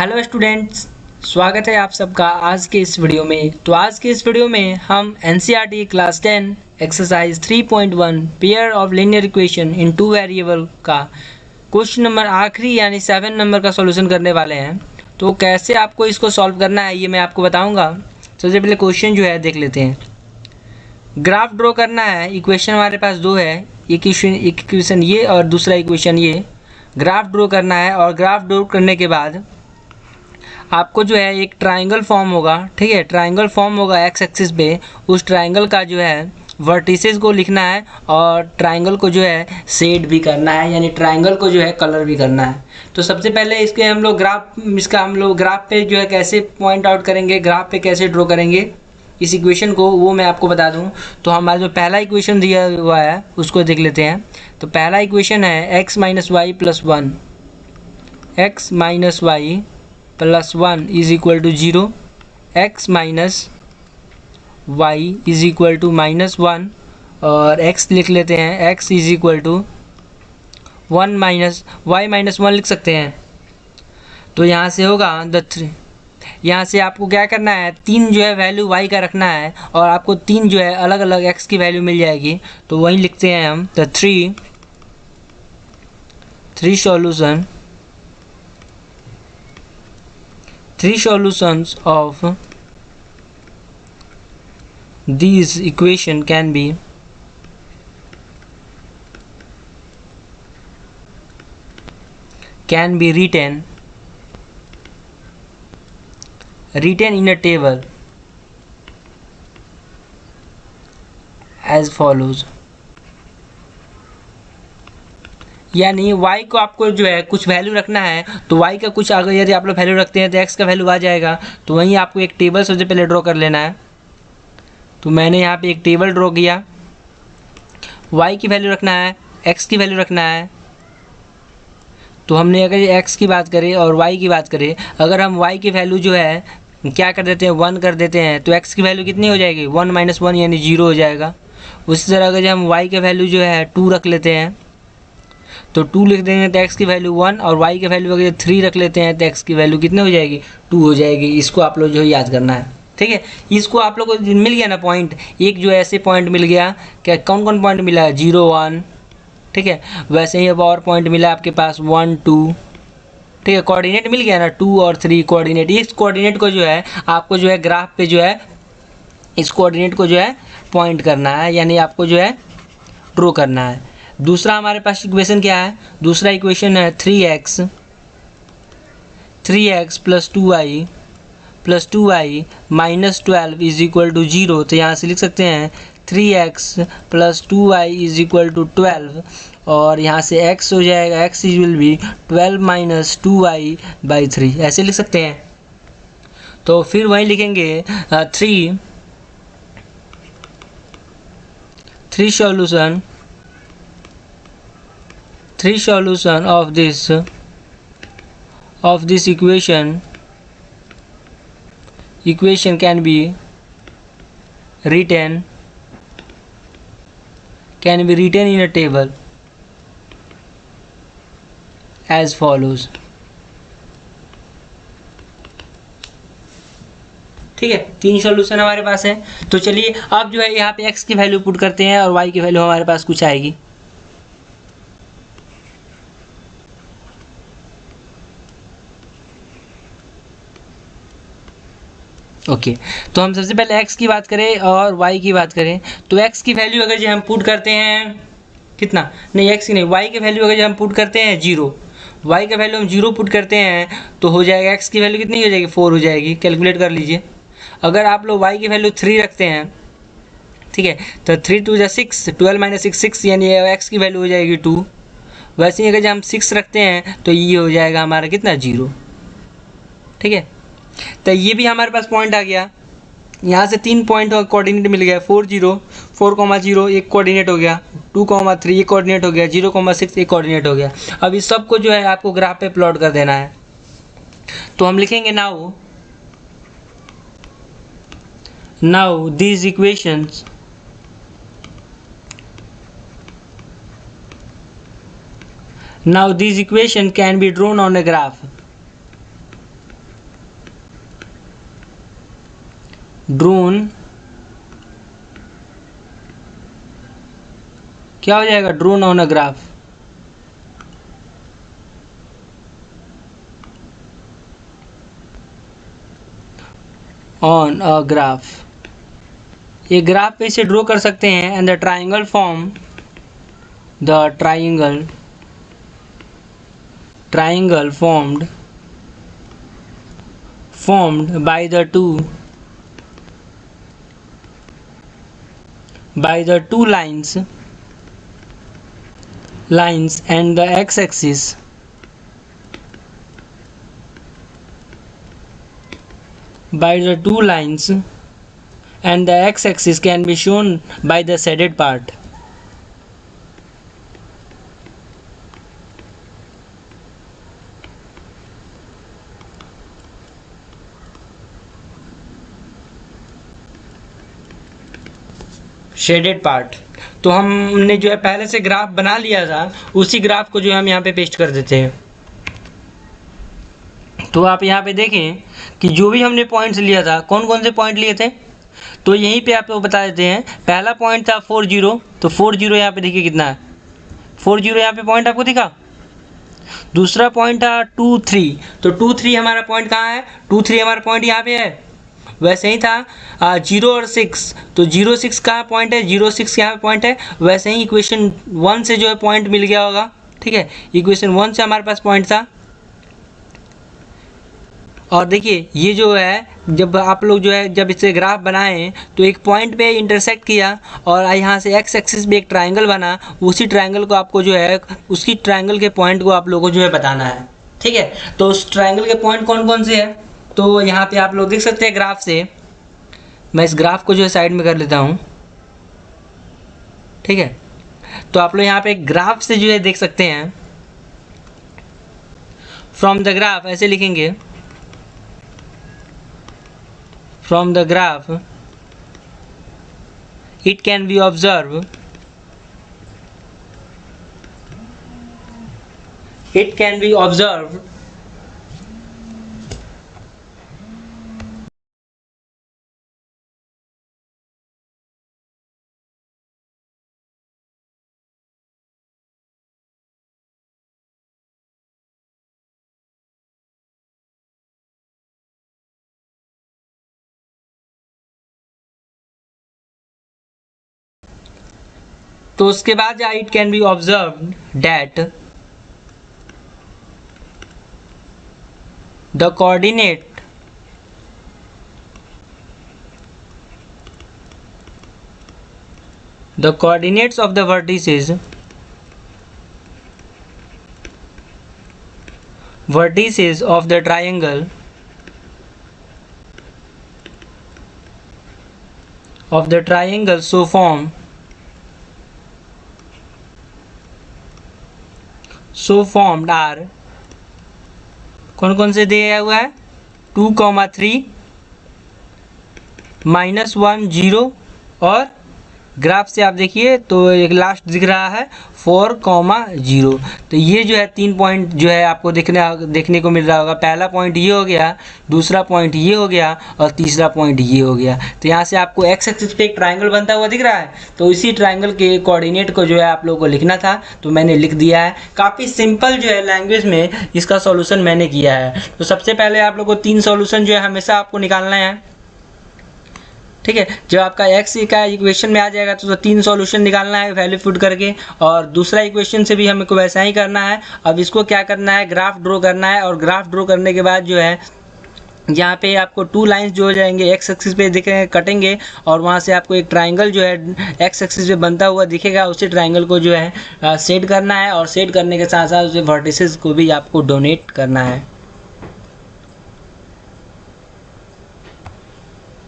Hello students, स्वागत है आप सबका आज के इस वीडियो में। तो आज के इस वीडियो में हम NCERT class 10 exercise 3.1 pair of linear equation in two variable का क्वेश्चन नंबर आखिरी यानी 7 नंबर का सॉल्यूशन करने वाले हैं। तो कैसे आपको इसको सॉल्व करना है ये मैं आपको बताऊँगा। सबसे पहले क्वेश्चन जो है देख लेते हैं। ग्राफ ड्रॉ करना है। इक्वेशन हमारे पास दो है, एक इक्वेशन ये और दूसरा इक्वेशन ये। ग्राफ ड्रॉ करना है और ग्राफ ड्रॉ करने के बाद आपको जो है एक ट्रायंगल फॉर्म होगा, ठीक है। ट्रायंगल फॉर्म होगा एक्स एक्सिस पे। उस ट्रायंगल का जो है वर्टिसेस को लिखना है और ट्रायंगल को जो है शेड भी करना है, यानी ट्रायंगल को जो है कलर भी करना है। तो सबसे पहले इसके हम लोग ग्राफ पे जो है कैसे पॉइंट आउट करेंगे, ग्राफ पे कैसे ड्रॉ करेंगे इस इक्वेशन को, वो मैं आपको बता दूं। तो हमारा जो पहला इक्वेशन दिया हुआ है उसको देख लेते हैं। तो पहला इक्वेशन है x minus y plus 1, x minus y plus 1 is equal to 0, x minus y is equal to minus 1 और x लिख लेते हैं, x is equal to 1 minus y minus 1 लिख सकते हैं। तो यहाँ से होगा यहाँ से आपको क्या करना है, 3 जो है वैल्यू y का रखना है और आपको 3 जो है अलग अलग x की वैल्यू मिल जाएगी। तो वही लिखते हैं हम, the three solutions of these equation can be written in a table as follows। यानी y को आपको जो है कुछ वैल्यू रखना है, तो y का कुछ अगर यदि आप लोग वैल्यू रखते हैं तो x का वैल्यू आ जाएगा। तो वहीं आपको एक टेबल सबसे पहले ड्रॉ कर लेना है। तो मैंने यहाँ पे एक टेबल ड्रॉ किया। y की वैल्यू रखना है, x की वैल्यू रखना है। तो हमने अगर x की बात करें और y की बात करें, अगर हम y की वैल्यू जो है क्या कर देते हैं, 1 कर देते हैं, तो x की वैल्यू कितनी हो जाएगी, 1 माइनस 1 यानी 0 हो जाएगा। उसी तरह अगर हम y की वैल्यू जो है 2 रख लेते हैं तो 2 लिख देंगे तो x की वैल्यू 1 और y की वैल्यू अगर 3 रख लेते हैं तो x की वैल्यू कितनी हो जाएगी, 2 हो जाएगी। इसको आप लोग जो है याद करना है, ठीक है। इसको आप लोग को मिल गया ना पॉइंट, एक जो ऐसे पॉइंट मिल गया। क्या कौन कौन पॉइंट मिला है, 0 1, ठीक है। वैसे ही अब और पॉइंट मिला आपके पास 1 2, ठीक है। कोऑर्डिनेट मिल गया ना, 2 और 3 कोऑर्डिनेट। इस कोऑर्डिनेट को जो है आपको जो है ग्राफ पे जो है इस कोऑर्डिनेट को जो है पॉइंट करना है, यानी आपको जो है ड्रॉ करना है। दूसरा हमारे पास इक्वेशन क्या है, दूसरा इक्वेशन है 3x plus 2y minus 12 is equal to 0। तो यहाँ से लिख सकते हैं 3x plus 2y is equal to 12 और यहाँ से x हो जाएगा, x is will be 12 minus 2y by 3, ऐसे लिख सकते हैं। तो फिर वहीं लिखेंगे three solution of this equation can be written in a table as follows। ठीक है, 3 सॉल्यूशन हमारे पास है। तो चलिए अब जो है यहाँ पे x की वैल्यू पुट करते हैं और y की वैल्यू हमारे पास कुछ आएगी। ओके, तो हम सबसे पहले x की बात करें और y की बात करें। तो x की वैल्यू अगर जो हम पुट करते हैं कितना, नहीं x की नहीं, y की वैल्यू अगर जो हम पुट करते हैं 0, y का वैल्यू हम 0 पुट करते हैं तो हो जाएगा x की वैल्यू कितनी हो जाएगी, 4 हो जाएगी। कैलकुलेट कर लीजिए। अगर आप लोग y की वैल्यू 3 रखते हैं, ठीक है, तो 3 2 6, 12 माइनस 6 यानी x की वैल्यू हो जाएगी 2। वैसे ही अगर हम 6 रखते हैं तो ये हो जाएगा हमारा कितना, 0, ठीक है। तो ये भी हमारे पास पॉइंट आ गया। यहाँ से 3 पॉइंट कोऑर्डिनेट मिल गया, 4 0 4,0 एक कोऑर्डिनेट हो गया, 2,3 एक कोऑर्डिनेट हो गया, 0,6 एक कोऑर्डिनेट हो गया। अब इस सब को जो है आपको ग्राफ पे प्लॉट कर देना है। तो हम लिखेंगे now these equations can be drawn on a graph drone, क्या हो जाएगा, drone on a graph. On a graph, ये ग्राफ पे इसे ड्रॉ कर सकते हैं। And the triangle form, the triangle formed by the two lines and the x-axis can be shown by the shaded part. Shaded part, तो हमने जो है पहले से ग्राफ बना लिया था, उसी ग्राफ को जो है हम यहाँ पे पेस्ट कर देते हैं। तो आप यहाँ पे देखें कि जो भी हमने पॉइंट्स लिया था, कौन कौन से पॉइंट लिए थे, तो यहीं पे आपको बता देते हैं। पहला पॉइंट था 40, तो 40 यहाँ पे देखिए कितना है, 40 यहाँ पे पॉइंट आपको दिखा। दूसरा पॉइंट था 23, तो 23 हमारा पॉइंट कहाँ है, 23 हमारा पॉइंट यहाँ पे है। वैसे ही था 0 और 6, तो 0 6 कहाँ पॉइंट है, 0 6 यहाँ पे पॉइंट है। वैसे ही इक्वेशन 1 से जो है पॉइंट मिल गया होगा, ठीक है। इक्वेशन 1 से हमारे पास पॉइंट था। और देखिए ये जो है, जब आप लोग जो है जब इससे ग्राफ बनाएं तो एक पॉइंट पे इंटरसेक्ट किया और यहाँ से एक्स एक्सिस पे एक ट्रायंगल बना, उसी ट्रायंगल को आपको जो है उसकी ट्रायंगल के पॉइंट को आप लोगों को जो है बताना है, ठीक है। तो उस ट्रायंगल के पॉइंट कौन कौन से हैं, तो यहाँ पे आप लोग देख सकते हैं ग्राफ से। मैं इस ग्राफ को जो है साइड में कर लेता हूँ, ठीक है। तो आप लोग यहाँ पे ग्राफ से जो है देख सकते हैं, फ्रॉम द ग्राफ ऐसे लिखेंगे, from the graph it can be observe, तो उसके बाद it can be observe that the coordinates of the vertices of the triangle so formed are, कौन कौन से दिया हुआ है, 2, 3, -1, 0 और ग्राफ से आप देखिए तो एक लास्ट दिख रहा है 4, 0। तो ये जो है 3 पॉइंट जो है आपको देखने को मिल रहा होगा। पहला पॉइंट ये हो गया, दूसरा पॉइंट ये हो गया और तीसरा पॉइंट ये हो गया। तो यहाँ से आपको एक्स एक्सिस पे एक ट्रायंगल बनता हुआ दिख रहा है, तो इसी ट्रायंगल के कोऑर्डिनेट को जो है आप लोगों को लिखना था, तो मैंने लिख दिया है। काफ़ी सिंपल जो है लैंग्वेज में इसका सॉल्यूशन मैंने किया है। तो सबसे पहले आप लोग को 3 सॉल्यूशन जो है हमेशा आपको निकालना है, ठीक है। जब आपका एक्स का इक्वेशन में आ जाएगा तो 3 सॉल्यूशन निकालना है वैल्यू पुट करके, और दूसरा इक्वेशन से भी हमको वैसा ही करना है। अब इसको क्या करना है, ग्राफ ड्रॉ करना है, और ग्राफ ड्रॉ करने के बाद जो है यहाँ पे आपको 2 लाइंस जो हो जाएंगे एक्स एक्सिस पे दिखेंगे, कटेंगे, और वहाँ से आपको एक ट्रायंगल जो है एक्स एक्सिस पे बनता हुआ दिखेगा। उसी ट्रायंगल को जो है सेट करना है, और सेट करने के साथ साथ उसे वर्टिसेस को भी आपको डोनेट करना है।